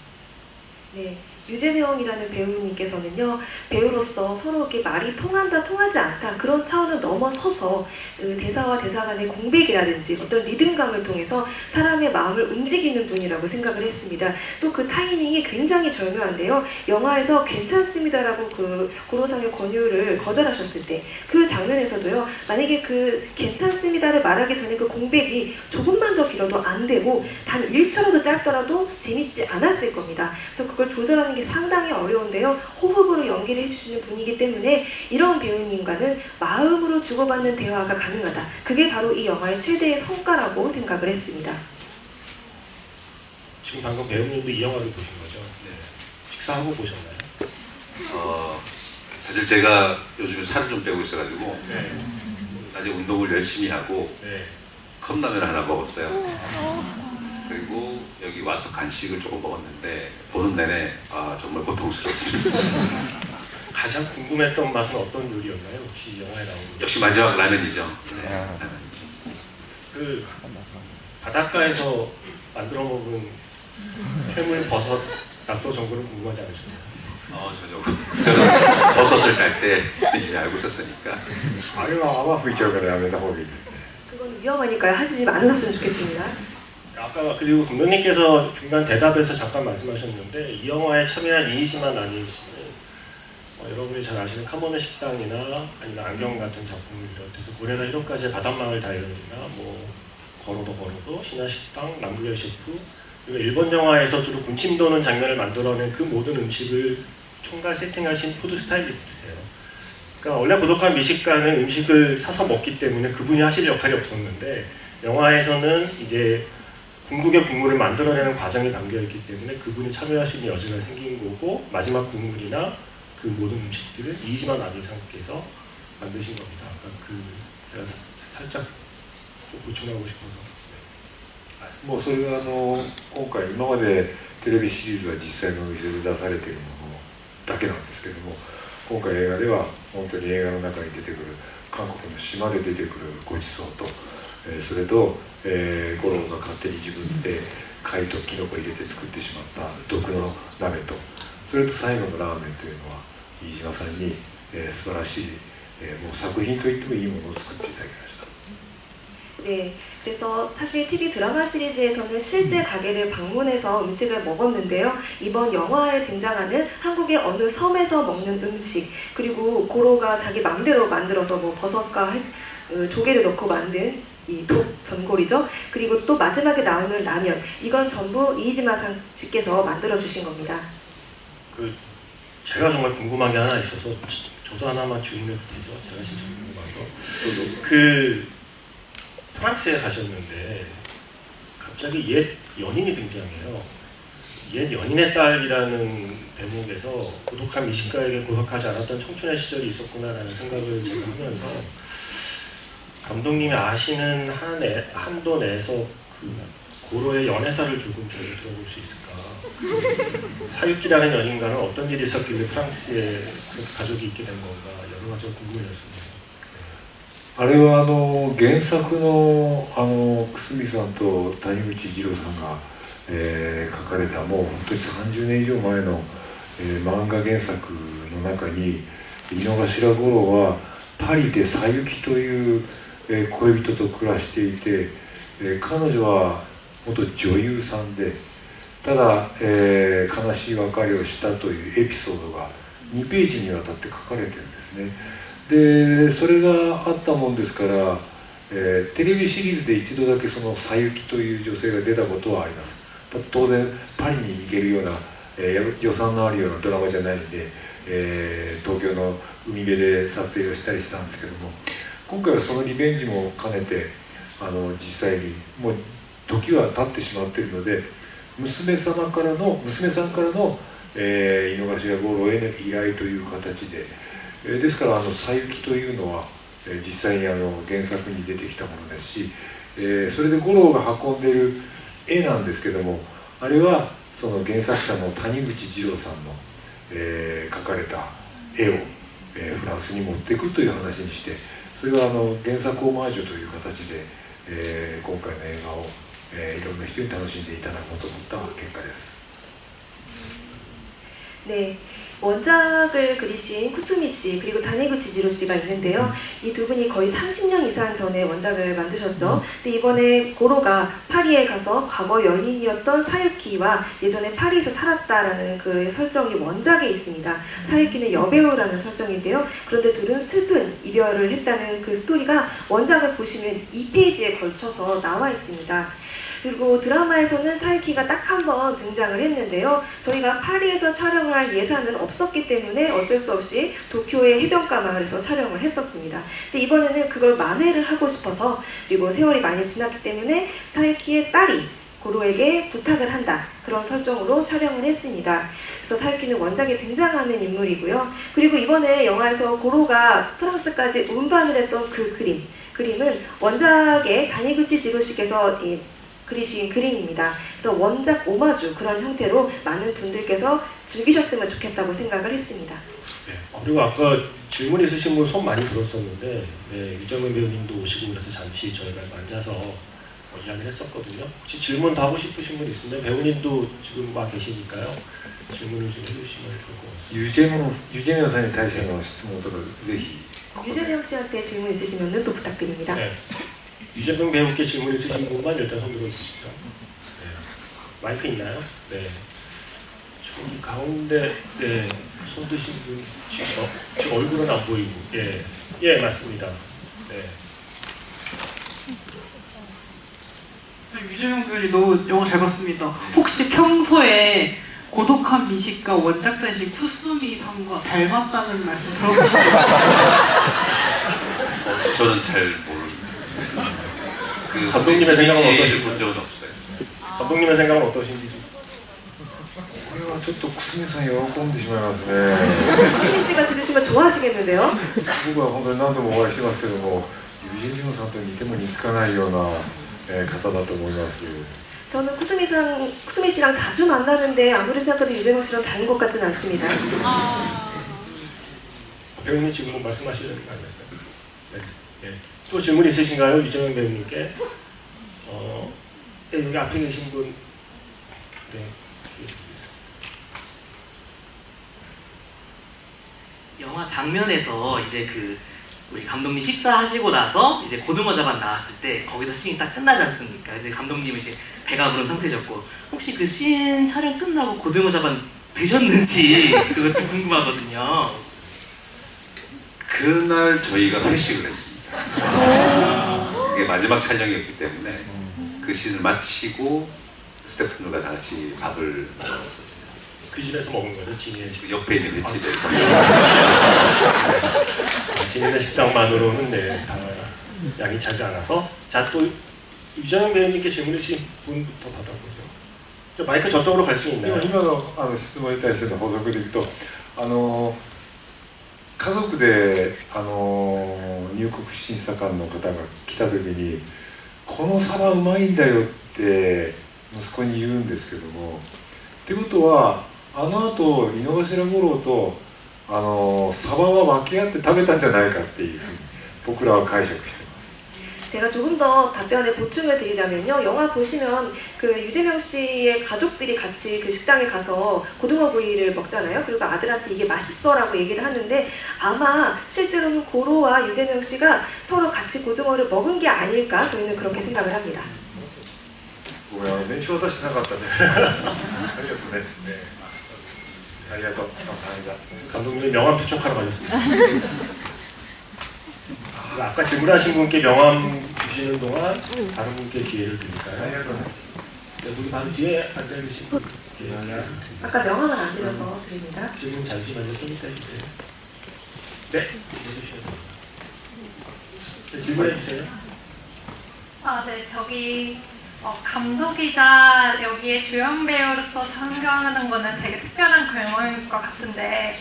네, 유재명이라는 배우님께서는요 배우로서 서로 이렇게 말이 통한다 통하지 않다 그런 차원을 넘어서서 그 대사와 대사 간의 공백이라든지 어떤 리듬감을 통해서 사람의 마음을 움직이는 분이라고 생각을 했습니다. 또 그 타이밍이 굉장히 절묘한데요. 영화에서 괜찮습니다라고 그 고로상의 권유를 거절하셨을 때 그 장면에서도요 만약에 그 괜찮습니다를 말하기 전에 그 공백이 조금만 더 길어도 안 되고 단 1초라도 짧더라도 재밌지 않았을 겁니다. 그래서 그걸 조절하는 게 상당히 어려운데요. 호흡으로 연기를 해주시는 분이기 때문에 이런 배우님과는 마음으로 주고받는 대화가 가능하다. 그게 바로 이 영화의 최대의 성과라고 생각을 했습니다. 지금 방금 배우님도 이 영화를 보신 거죠? 네. 식사하고 보셨나요? 사실 제가 요즘에 살을 좀 빼고 있어가지고 아직 운동을 열심히 하고 컵라면을 하나 먹었어요. 그리고 여기 와서 간식을 조금 먹었는데 보는 내내 정말 고통스럽습니다. 가장 궁금했던 맛은 어떤 요리였나요? 혹시 영화에 나오는 역시 마지막 라면이죠. 네, 라면이죠. 그 바닷가에서 만들어 먹은 해물, 버섯, 낙도 정보는 궁금하지 않으셨나요? 전혀. 저는 버섯을 딸 때 이미 알고 있었으니까. あれは泡吹いちゃうからやめた方がいいですね。 그건 위험하니까요. 하지 않으셨으면 좋겠습니다. 아까 그리고 감독님께서 중간 대답에서 잠깐 말씀하셨는데 이 영화에 참여한 이니시마 나니 씨는 여러분이 잘 아시는 카모네 식당이나 아니면 안경 같은 작품을 비롯해서 고레라 히로카즈의 바닷마을 다이어리나 뭐 걸어도 신화식당, 남극의 셰프 그리고 일본 영화에서 주로 군침 도는 장면을 만들어낸 그 모든 음식을 총괄 세팅하신 푸드 스타일리스트세요. 그러니까 원래 고독한 미식가는 음식을 사서 먹기 때문에 그분이 하실 역할이 없었는데 영화에서는 이제 궁극의 국물을 만들어내는 과정이 담겨있기 때문에 그분이 참여하시는 여지가 생긴 거고 마지막 국물이나 그 모든 음식들은 이지마 나니상께서 만드신 겁니다. 아까 그 제가 살짝 좀 보충하고 싶어서 もうそれは今回今までテレビシリーズは実際のお店で出されているものだけなんですけども今回映画では本当に映画の中に出てくる韓国の島で出てくるごちそうと、それと、五郎が勝手に自分で貝とキノコ入れて作ってしまった毒の鍋とそれと最後のラーメンというのは飯島さんに、素晴らしい、もう作品といってもいいものを作っていただきました。 네, 그래서 사실 TV 드라마 시리즈에서는 실제 가게를 방문해서 음식을 먹었는데요. 이번 영화에 등장하는 한국의 어느 섬에서 먹는 음식 그리고 고로가 자기 마음대로 만들어서 뭐 버섯과 조개를 넣고 만든 이 독 전골이죠. 그리고 또 마지막에 나오는 라면 이건 전부 이이지마 씨께서 만들어 주신 겁니다. 그 제가 정말 궁금한 게 하나 있어서 저도 하나만 질문해도 되죠? 제가 진짜 궁금한 거. 그 프랑스에 가셨는데 갑자기 옛 연인이 등장해요. 옛 연인의 딸이라는 대목에서 고독한 미식가에게 고독하지 않았던 청춘의 시절이 있었구나라는 생각을 제가 하면서 감독님이 아시는 한도 내에서 그 고로의 연애사를 조금 저희가 들어볼 수 있을까? 사유키라는 연인과는 어떤 일이 있었길래 프랑스에 그 가족이 있게 된 건가 여러 가지가 궁금해졌습니다. あれは原作の久住さんと谷口二郎さんが、書かれたもう本当に30年以上前の、漫画原作の中に井の頭五郎はパリでさゆきという、恋人と暮らしていて、彼女は元女優さんでただ、悲しい別れをしたというエピソードが2ページにわたって書かれてるんですね。でそれがあったもんですから、テレビシリーズで一度だけそのさゆきという女性が出たことはあります。当然パリに行けるような、予算のあるようなドラマじゃないんで、東京の海辺で撮影をしたりしたんですけども、今回はそのリベンジも兼ねて実際にもう時は経ってしまっているので娘さんからの、井の頭五郎への依頼という形で、ですからさゆきというのは、実際に原作に出てきたものですし、それで五郎が運んでいる絵なんですけども、あれはその原作者の谷口二郎さんの、描かれた絵を、フランスに持っていくという話にして、それは原作オマージュという形で、今回の映画を、いろんな人に楽しんでいただこうと思った結果です。 네, 원작을 그리신 쿠스미 씨 그리고 다네구치 지로 씨가 있는데요. 이 두 분이 거의 30년 이상 전에 원작을 만드셨죠. 근데 이번에 고로가 파리에 가서 과거 연인이었던 사유키와 예전에 파리에서 살았다라는 그 설정이 원작에 있습니다. 사유키는 여배우라는 설정인데요. 그런데 둘은 슬픈 이별을 했다는 그 스토리가 원작을 보시면 2페이지에 걸쳐서 나와 있습니다. 그리고 드라마에서는 사유키가 딱 한 번 등장을 했는데요. 저희가 파리에서 촬영을 할 예산은 없었기 때문에 어쩔 수 없이 도쿄의 해변가 마을에서 촬영을 했었습니다. 근데 이번에는 그걸 만회를 하고 싶어서 그리고 세월이 많이 지났기 때문에 사유키의 딸이 고로에게 부탁을 한다. 그런 설정으로 촬영을 했습니다. 그래서 사유키는 원작에 등장하는 인물이고요. 그리고 이번에 영화에서 고로가 프랑스까지 운반을 했던 그 그림은 원작의 다니구치 지로씨께서 그리신 그림입니다. 그래서 원작 오마주 그런 형태로 많은 분들께서 즐기셨으면 좋겠다고 생각을 했습니다. 네. 그리고 아까 질문 있으신 분 손 많이 들었었는데 유정은 배우님도 오시고 그래서 잠시 저희가 앉아서 이야기를 했었거든요. 혹시 질문 더 하고 싶으신 분 있으면 배우님도 지금 와 계시니까요. 질문을 좀 해주시면 좋을 것 같습니다. 유재명さんに対しての質問とかぜひ 유재명 씨한테 질문 있으시면 또 부탁드립니다. 네. 유재명 배우께 질문 있으신 분만 일단 손 들어주시죠. 네. 마이크 있나요? 네. 저기 가운데 손 드신 분 지금 얼굴은 안 보이고 예 맞습니다. 네. 유재명 배우님 너무 영화 잘 봤습니다. 혹시 평소에 고독한 미식가 원작자이신 쿠스미 상과 닮았다는 말씀 들어보신 적 있으세요? 저는 잘 모릅니다. 그 감독님의 생각은 어떠신지 본 적은 없어요. 감독님의 생각은 어떠신지 좀. これはちょっと久住さん喜んでしまいますね。 쿠스미 씨가 들으시면 좋아하시겠는데요? 僕は本当に何度もお会いしてますけども、ユジェミョンさんと似ても似つかないような、方だと思います。 저는 쿠스미 씨랑 자주 만나는데 아무리 생각해도 유재명 씨랑 다른 것 같지는 않습니다. 배우님 지금 뭐 말씀하시려는 거 아니었어요? 네. 또 질문 있으신가요, 유재명 배우님께? 여기 앞에 계신 분, 네. 영화 장면에서 이제 우리 감독님 식사하시고 나서 이제 고등어 자반 나왔을 때 거기서 씬이 딱 끝나지 않습니까? 근데 감독님이 이제 배가 부른 상태셨고 혹시 그 씬 촬영 끝나고 고등어 자반 드셨는지 그것 좀 궁금하거든요. 그날 저희가 회식을 했습니다. 그게 마지막 촬영이었기 때문에 그 씬을 마치고 스태프분들과 다 같이 밥을 먹었었어요. 그 집에서 먹은 거죠? 진이네 식당. 옆에 있는 그 집에서. 진이네 식당만으로는 다 양이 차지 않아서. 자, 또 유재명 배우님께 질문 주신 분부터 받아보죠. 마이크 저쪽으로 갈 수 있나요? 今の質問に対しての補足でいくと、家族で入国審査官の方が来た時にこのサバうまいんだよって息子に言うんですけども、ってことはあの後井の頭五郎とサバは分け合って食べたんじゃないかっていうふうに僕らは解釈してます。 제가 조금 더 답변에 보충을 드리자면요. 영화 보시면 그 유재명 씨의 가족들이 같이 그 식당에 가서 고등어 구이를 먹잖아요. 그리고 아들한테 이게 맛있어라고 얘기를 하는데 아마 실제로는 고로와 유재명 씨가 서로 같이 고등어를 먹은 게 아닐까 저희는 그렇게 생각을 합니다. ごめん、名刺渡してなかったね。ありがとうね。ありがとう。 감독님이 명함 투척하러 가셨습니다. 아까 질문하신 분께 명함 주시는 동안 다른 분께 기회를 드릴까요? 네, 우리 바로 뒤에 앉아 계신 분께 아까 명함을 안 드려서 드립니다. 질문 잠시만요. 좀 이따 해주세요. 네, 해주시면 됩니다. 네, 질문해 주세요. 네, 저기 감독이자 여기에 주연 배우로서 참가하는 거는 되게 특별한 경험일 것 같은데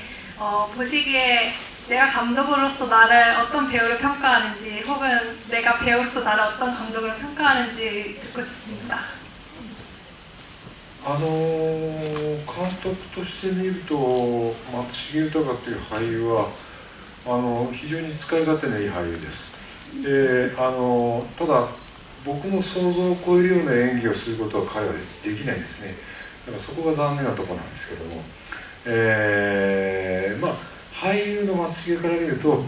보시기에 내가 감독으로서 나를 어떤 배우로 평가하는지 혹은 내가 배우로서 나를 어떤 감독으로 평가하는지 듣고 싶습니다. 監督として見ると松重豊という俳優は非常に使い勝手のいい俳優です。でただ僕の想像を超えるような演技をすることは彼はできないんですね。だからそこが残念なところなんですけども、俳優の松重から見ると、こ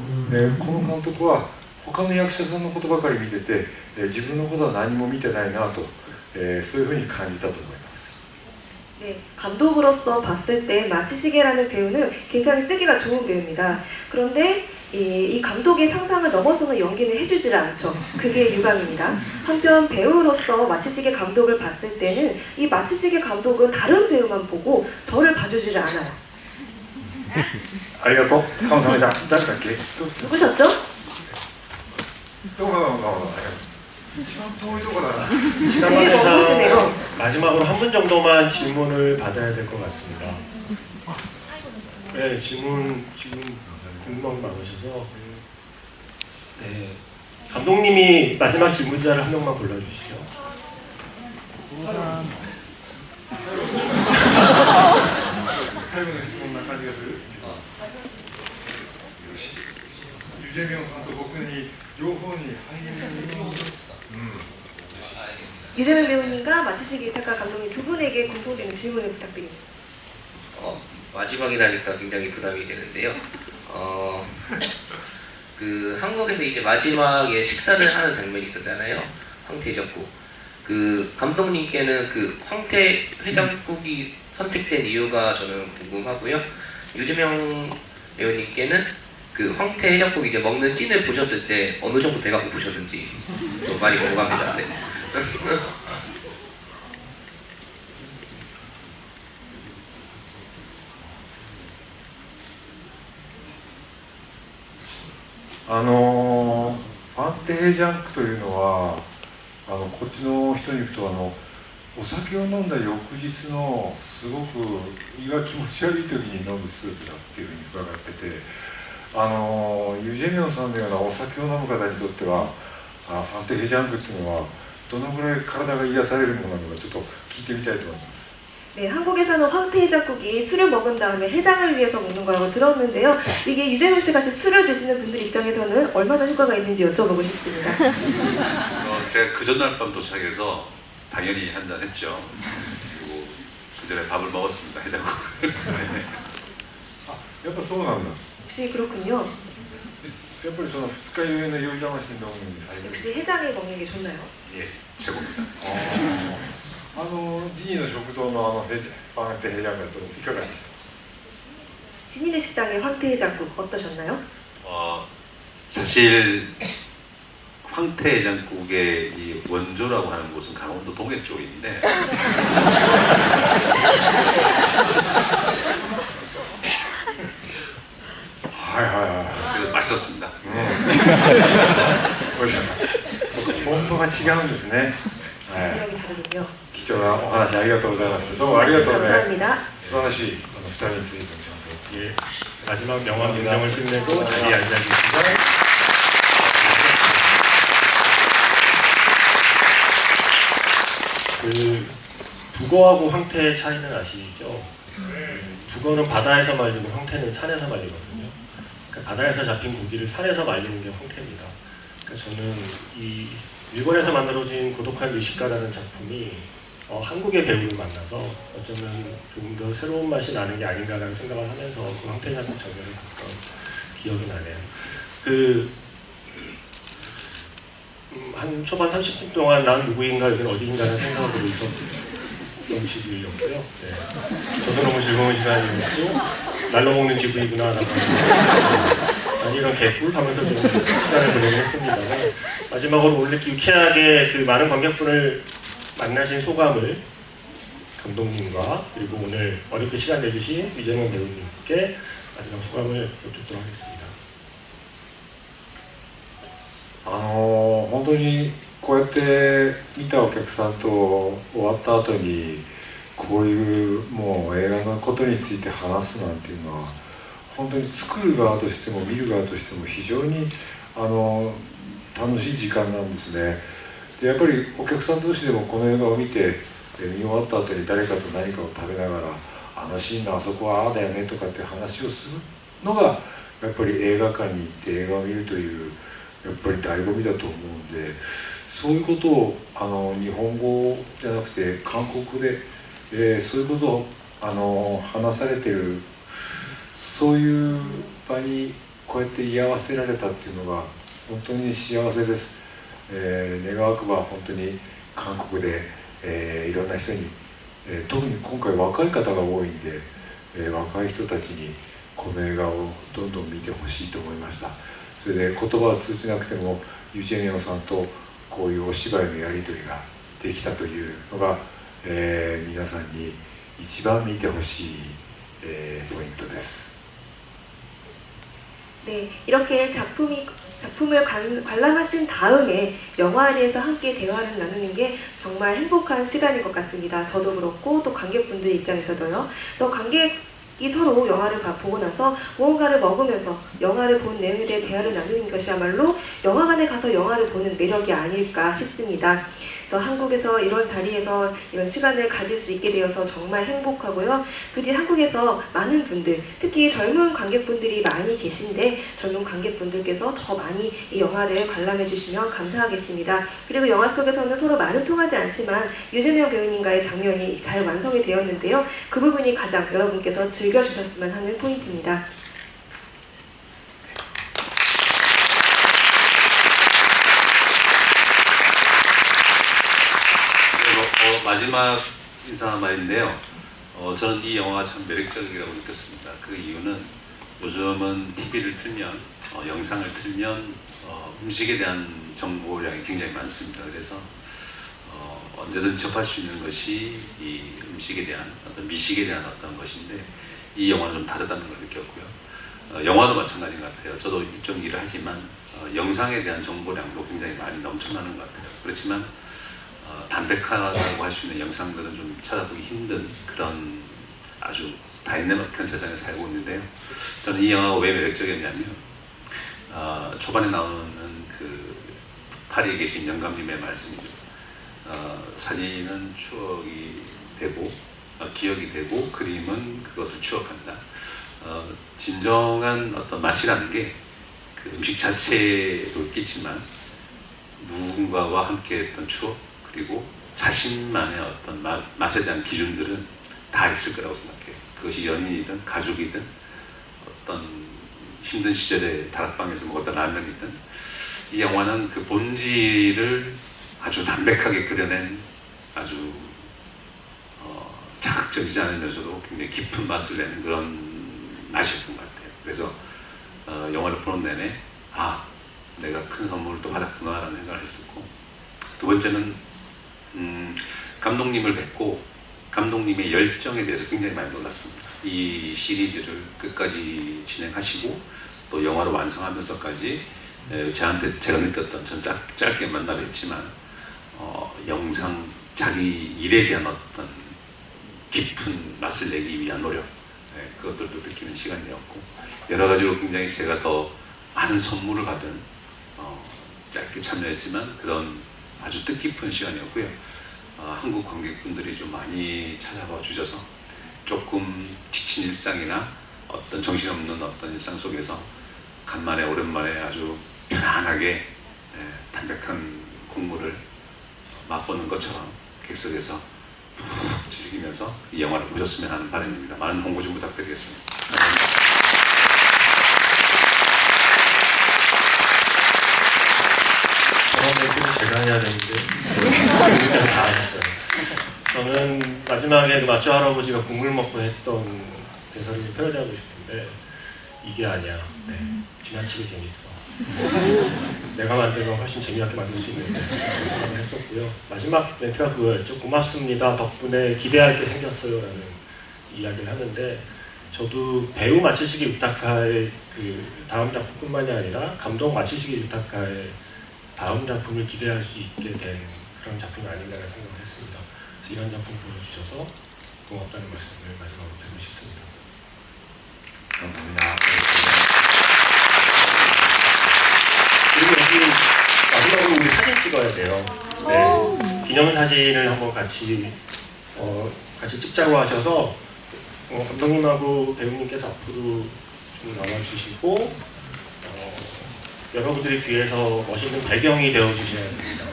の監督は他の役者さんのことばかり見てて、自分のことは何も見てないなと、そういうふうに感じたと思います。 네, 감독으로서 봤을 때 마치시게라는 배우는 굉장히 쓰기가 좋은 배우입니다. 그런데 이 감독의 상상을 넘어서는 연기는 해주질 않죠. 그게 유감입니다. 한편 배우로서 마치시게 감독을 봤을 때는 이 마치시게 감독은 다른 배우만 보고 저를 봐주지를 않아요. ありがとう。감사합니다。誰だっけ？ 누구셨죠? どうも。 이번遠いとこだな. 시간 관계상 마지막으로 한 분 정도만 질문을 받아야 될 것 같습니다. 네, 질문 궁금한 거 많으셔서. 네, 감독님이 마지막 질문자를 한 명만 골라주시죠. 유재명さんと僕に両方に俳優の 유재명 배우님과 마치시게 이타카 감독님 두 분에게 공통되는 질문을 부탁드립니다. 마지막이라니까 굉장히 부담이 되는데요. 그 한국에서 이제 마지막에 식사를 하는 장면이 있었잖아요. 황태해장국. 그 감독님께는 그 황태 해장국이 선택된 이유가 저는 궁금하고요. 유재명 배우님께는 그 황태 해장국 이제 먹는 씬을 보셨을 때 어느 정도 배가 고프셨는지 좀 많이 궁금합니다. 네.ファンテヘジャンクというのはこっちの人に行くとお酒を飲んだ翌日のすごく胃が気持ち悪い時に飲むスープだっていうふうに伺ってて、ユジェミョンさんのようなお酒を飲む方にとってはファンテヘジャンクっていうのはどのぐらい体が癒されるものなのかちょっと聞いてみたいと思います。 네, 한국에서는 황태해장국이 술을 먹은 다음에 해장을 위해서 먹는 거라고 들었는데요. 이게 유재명 씨 같이 술을 드시는 분들 입장에서는 얼마나 효과가 있는지 여쭤보고 싶습니다. 제가 그 전날 밤 도착해서 당연히 한잔 했죠. 그리고 그 전에 밥을 먹었습니다. 해장국을. 약간 소원한다. 혹시 그렇군요. 역시 해장에 먹는 게 좋나요? 예, 최고입니다. ジニの食堂のファンテヘジャンクいかがでした? 지니네 식당의 황태해장국 어떠셨나요? 사실 황태해장국의 이 원조라고 하는 곳은 강원도 동해 쪽인데 그래서 맛있었습니다. 美味しかった。そうか、本場が違うんですね。 지역이 다르군요. 貴重なお話ありがとうございました。どうもありがとうね。 감사합니다. 素晴らしい2人についてもちゃんと。 예, 마지막 명함 증정을 끝내고 자리에 앉아주시면 그 북어하고 황태의 차이는 아시죠? 북어는 바다에서 말리고 황태는 산에서 말리거든요. 그러니까 바다에서 잡힌 고기를 산에서 말리는 게 황태입니다. 그러니까 저는 이 일본에서 만들어진 고독한 미식가라는 작품이 한국의 배우를 만나서 어쩌면 조금 더 새로운 맛이 나는 게 아닌가라는 생각을 하면서 그 황태 잡곡 장면을 봤던 기억이 나네요. 한 초반 30분 동안 난 누구인가 여기는 어디인가라는 생각으로 있었던 GV였고요. 네. 저도 너무 즐거운 시간이었고 날로 먹는 GV구나 라고 아니 이런 개꿀 하면서 좀 시간을 보내긴 했습니다만 마지막으로 원래 유쾌하게 그 많은 관객분을 만나신 소감을 감독님과 그리고 오늘 어렵게 시간 내주신 유재명 배우님께 마지막 소감을 여쭙도록 하겠습니다. 本当にこうやって見たお客さんと終わった後にこういうもう映画のことについて話すなんていうのは本当に作る側としても見る側としても非常に楽しい時間なんですね。でやっぱりお客さん同士でもこの映画を見て見終わった後に誰かと何かを食べながらあのシーンのあそこはああだよねとかって話をするのがやっぱり映画館に行って映画を見るというやっぱり醍醐味だと思うんでそういうことを日本語じゃなくて韓国で、そういうことを話されてるそういう場にこうやって居合わせられたっていうのが本当に幸せです。願わくば本当に韓国で、いろんな人に、特に今回若い方が多いんで、若い人たちにこの映画をどんどん見てほしいと思いました。それで言葉は通じなくてもユジェミョンさんとこういうお芝居のやり取りができたというのが、皆さんに一番見てほしい、ポイントです。 네, 이렇게 작품을 관람하신 다음에 영화에 대해서 함께 대화를 나누는 게 정말 행복한 시간인 것 같습니다. 저도 그렇고 또 관객분들 입장에서도요. 그래서 관객이 서로 영화를 보고 나서 무언가를 먹으면서 영화를 본 내용에 대해 대화를 나누는 것이야말로 영화관에 가서 영화를 보는 매력이 아닐까 싶습니다. 그래서 한국에서 이런 자리에서 이런 시간을 가질 수 있게 되어서 정말 행복하고요. 부디 한국에서 많은 분들, 특히 젊은 관객분들이 많이 계신데 젊은 관객분들께서 더 많이 이 영화를 관람해 주시면 감사하겠습니다. 그리고 영화 속에서는 서로 말은 통하지 않지만 유재명 배우님과의 장면이 잘 완성이 되었는데요. 그 부분이 가장 여러분께서 즐겨주셨으면 하는 포인트입니다. 마지막 인사 말인데요. 저는 이 영화가 참 매력적이라고 느꼈습니다. 그 이유는 요즘은 TV를 틀면 영상을 틀면 음식에 대한 정보량이 굉장히 많습니다. 그래서 언제든 접할 수 있는 것이 이 음식에 대한 어떤 미식에 대한 어떤 것인데 이 영화는 좀 다르다는 걸 느꼈고요. 영화도 마찬가지인 것 같아요. 저도 이쪽 일을 하지만 영상에 대한 정보량도 굉장히 많이 넘쳐나는 것 같아요. 그렇지만 담백하다고 할 수 있는 영상들은 좀 찾아보기 힘든 그런 아주 다이내믹한 세상에 살고 있는데요. 저는 이 영화가 왜 매력적이었냐면 초반에 나오는 그 파리에 계신 영감님의 말씀이죠. 사진은 추억이 되고 기억이 되고 그림은 그것을 추억한다. 진정한 어떤 맛이라는 게 그 음식 자체도 있겠지만 누군가와 함께 했던 추억 그리고 자신만의 어떤 맛에 대한 기준들은 다 있을 거라고 생각해요. 그것이 연인이든 가족이든 어떤 힘든 시절에 다락방에서 먹었던 라면이든 이 영화는 그 본질을 아주 담백하게 그려낸 아주 자극적이지 않으면서도 굉장히 깊은 맛을 내는 그런 맛이었던 것 같아요. 그래서 영화를 보는 내내 내가 큰 선물을 또 받았구나 라는 생각을 했었고 두 번째는 감독님을 뵙고 감독님의 열정에 대해서 굉장히 많이 놀랐습니다. 이 시리즈를 끝까지 진행하시고 또 영화로 완성하면서까지 저한테 제가 느꼈던 전 짧게 만나 뵀지만 영상 자기 일에 대한 어떤 깊은 맛을 내기 위한 노력 그것들도 느끼는 시간이었고 여러 가지로 굉장히 제가 더 많은 선물을 받은 짧게 참여했지만 그런 아주 뜻깊은 시간이었고요. 한국 관객분들이 좀 많이 찾아봐 주셔서 조금 지친 일상이나 어떤 정신없는 어떤 일상 속에서 간만에 오랜만에 아주 편안하게 담백한 국물을 맛보는 것처럼 객석에서 푹 즐기면서 이 영화를 보셨으면 하는 바람입니다. 많은 홍보 좀 부탁드리겠습니다. 감사합니다. 멘트는 제가 해야 되는데 일단 다 하셨어요. 저는 마지막에 그 마초 할아버지가 국물 먹고 했던 대사를 패러디하고 싶은데 이게 아니야. 네, 지나치게 재밌어. 내가 만들면 훨씬 재미있게 만들 수 있는데 라는 생각을 했었고요. 마지막 멘트가 그거였죠. 고맙습니다. 덕분에 기대할 게 생겼어요 라는 이야기를 하는데 저도 배우 마치시기 유타카의 그 다음 작품뿐만이 아니라 감독 마치시기 유타카의 다음 작품을 기대할 수 있게 된 그런 작품이 아닌가라는 생각을 했습니다. 그래서 이런 작품 보여주셔서 고맙다는 말씀을 마지막으로 드리고 싶습니다. 감사합니다. 그리고 여기 마지막으로 우리 사진 찍어야 돼요. 네, 기념사진을 한번 같이 찍자고 하셔서 감독님하고 배우님께서 앞으로 좀 나와주시고 여러분들이 뒤에서 멋있는 배경이 되어주셔야 됩니다.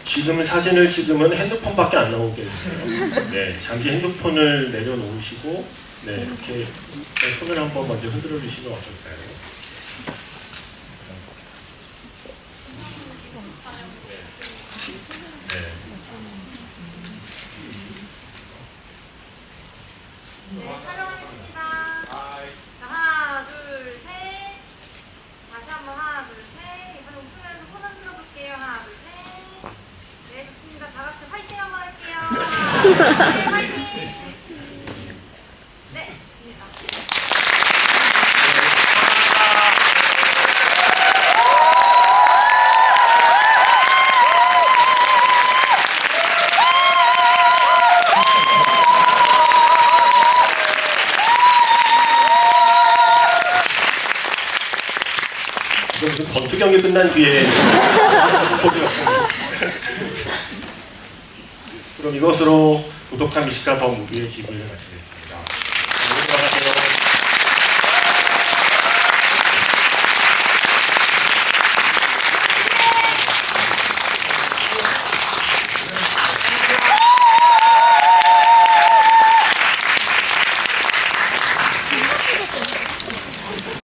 지금 사진을 찍으면 핸드폰밖에 안 나오게 돼요. 네, 잠시 핸드폰을 내려놓으시고 네, 이렇게 손을 한번 먼저 흔들어 주시면 어떨까요? 네, 촬영하겠습니다. 자, 하나, 둘, 셋. 다시 한번 하나, 둘, 셋. 이번에 웃으면서 손 흔들어 볼게요. 하나, 둘, 셋. 네, 좋습니다. 다 같이 화이팅 한번 할게요. 하나, 둘, 셋, 화이팅! 네, 좋습니다. 무슨 권투 경기 끝난 뒤에 포즈 같은 거. 그럼 이것으로 고독한 미식가 더 무비의 집을 마치겠습니다. 안녕히 가세요.